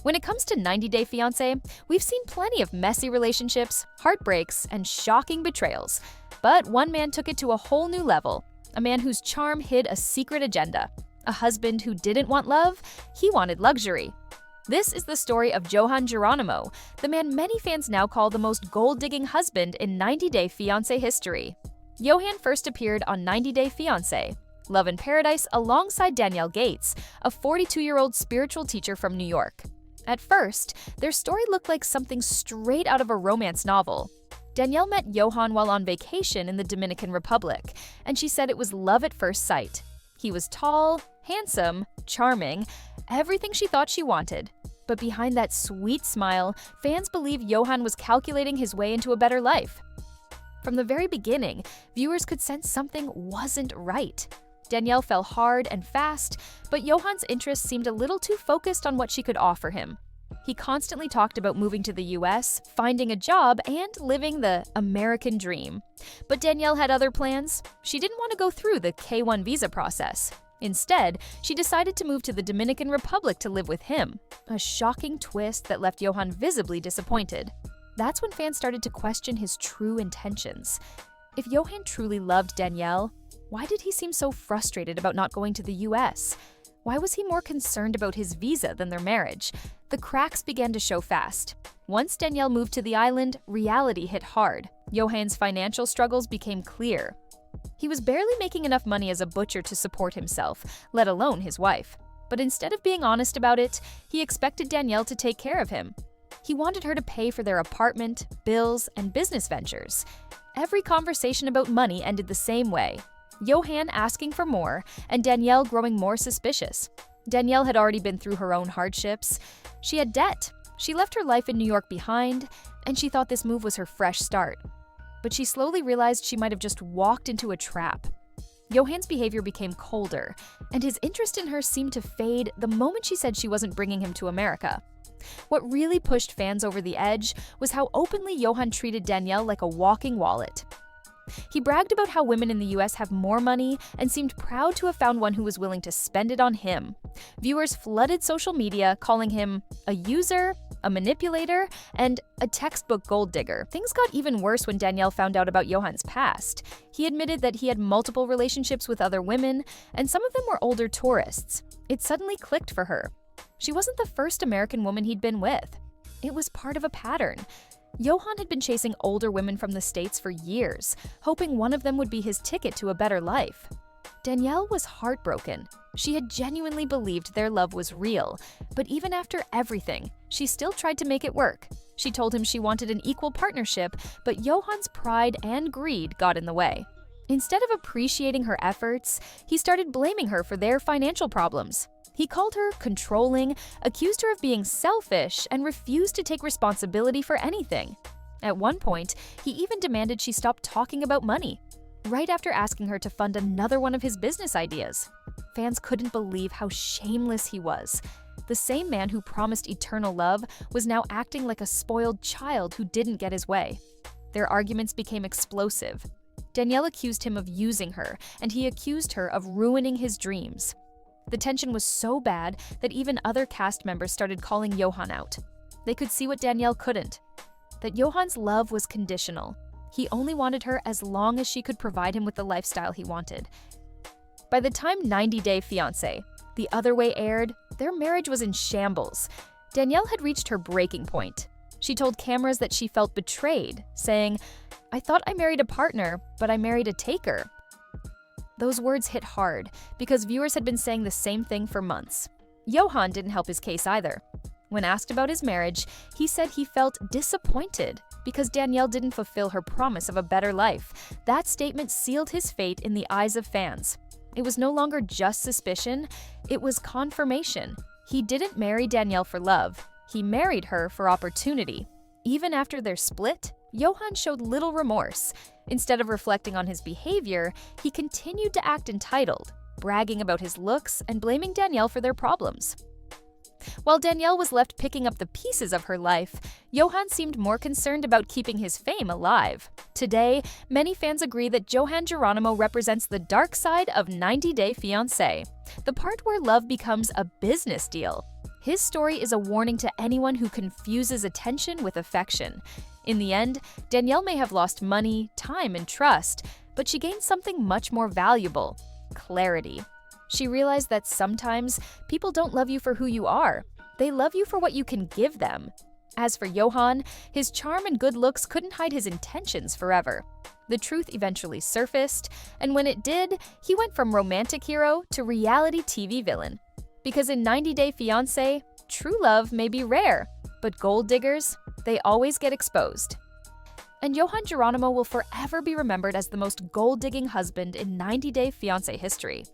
When it comes to 90 Day Fiancé, we've seen plenty of messy relationships, heartbreaks, and shocking betrayals. But one man took it to a whole new level, a man whose charm hid a secret agenda. A husband who didn't want love, he wanted luxury. This is the story of Johann Geronimo, the man many fans now call the most gold-digging husband in 90 Day Fiancé history. Johann first appeared on 90 Day Fiancé, Love in Paradise alongside Danielle Gates, a 42-year-old spiritual teacher from New York. At first, their story looked like something straight out of a romance novel. Danielle met Johann while on vacation in the Dominican Republic, and she said it was love at first sight. He was tall, handsome, charming, everything she thought she wanted. But behind that sweet smile, fans believe Johann was calculating his way into a better life. From the very beginning, viewers could sense something wasn't right. Danielle fell hard and fast, but Johann's interest seemed a little too focused on what she could offer him. He constantly talked about moving to the US, finding a job, and living the American dream. But Danielle had other plans. She didn't want to go through the K-1 visa process. Instead, she decided to move to the Dominican Republic to live with him, a shocking twist that left Johann visibly disappointed. That's when fans started to question his true intentions. If Johann truly loved Danielle, why did he seem so frustrated about not going to the US? Why was he more concerned about his visa than their marriage? The cracks began to show fast. Once Danielle moved to the island, reality hit hard. Johann's financial struggles became clear. He was barely making enough money as a butcher to support himself, let alone his wife. But instead of being honest about it, he expected Danielle to take care of him. He wanted her to pay for their apartment, bills, and business ventures. Every conversation about money ended the same way. Johann asking for more, and Danielle growing more suspicious. Danielle had already been through her own hardships. She had debt. She left her life in New York behind, and she thought this move was her fresh start. But she slowly realized she might have just walked into a trap. Johann's behavior became colder, and his interest in her seemed to fade the moment she said she wasn't bringing him to America. What really pushed fans over the edge was how openly Johann treated Danielle like a walking wallet. He bragged about how women in the US have more money and seemed proud to have found one who was willing to spend it on him. Viewers flooded social media, calling him a user, a manipulator, and a textbook gold digger. Things got even worse when Danielle found out about Johann's past. He admitted that he had multiple relationships with other women, and some of them were older tourists. It suddenly clicked for her. She wasn't the first American woman he'd been with. It was part of a pattern. Johann had been chasing older women from the States for years, hoping one of them would be his ticket to a better life. Danielle was heartbroken. She had genuinely believed their love was real, but even after everything, she still tried to make it work. She told him she wanted an equal partnership, but Johann's pride and greed got in the way. Instead of appreciating her efforts, he started blaming her for their financial problems. He called her controlling, accused her of being selfish, and refused to take responsibility for anything. At one point, he even demanded she stop talking about money, right after asking her to fund another one of his business ideas. Fans couldn't believe how shameless he was. The same man who promised eternal love was now acting like a spoiled child who didn't get his way. Their arguments became explosive. Danielle accused him of using her, and he accused her of ruining his dreams. The tension was so bad that even other cast members started calling Johann out. They could see what Danielle couldn't, that Johann's love was conditional. He only wanted her as long as she could provide him with the lifestyle he wanted. By the time 90 Day Fiancé, The Other Way aired, their marriage was in shambles. Danielle had reached her breaking point. She told cameras that she felt betrayed, saying, "I thought I married a partner, but I married a taker." Those words hit hard, because viewers had been saying the same thing for months. Johann didn't help his case either. When asked about his marriage, he said he felt disappointed because Danielle didn't fulfill her promise of a better life. That statement sealed his fate in the eyes of fans. It was no longer just suspicion, it was confirmation. He didn't marry Danielle for love. He married her for opportunity. Even after their split, Johann showed little remorse. Instead of reflecting on his behavior, he continued to act entitled, bragging about his looks and blaming Danielle for their problems. While Danielle was left picking up the pieces of her life, Johann seemed more concerned about keeping his fame alive. Today, many fans agree that Johann Geronimo represents the dark side of 90 Day Fiancé, the part where love becomes a business deal. His story is a warning to anyone who confuses attention with affection. In the end, Danielle may have lost money, time, and trust, but she gained something much more valuable: clarity. She realized that sometimes people don't love you for who you are. They love you for what you can give them. As for Johan, his charm and good looks couldn't hide his intentions forever. The truth eventually surfaced, and when it did, he went from romantic hero to reality TV villain. Because in 90 Day Fiancé, true love may be rare, but gold diggers, they always get exposed. And Johan Geronimo will forever be remembered as the most gold-digging husband in 90 Day Fiancé history.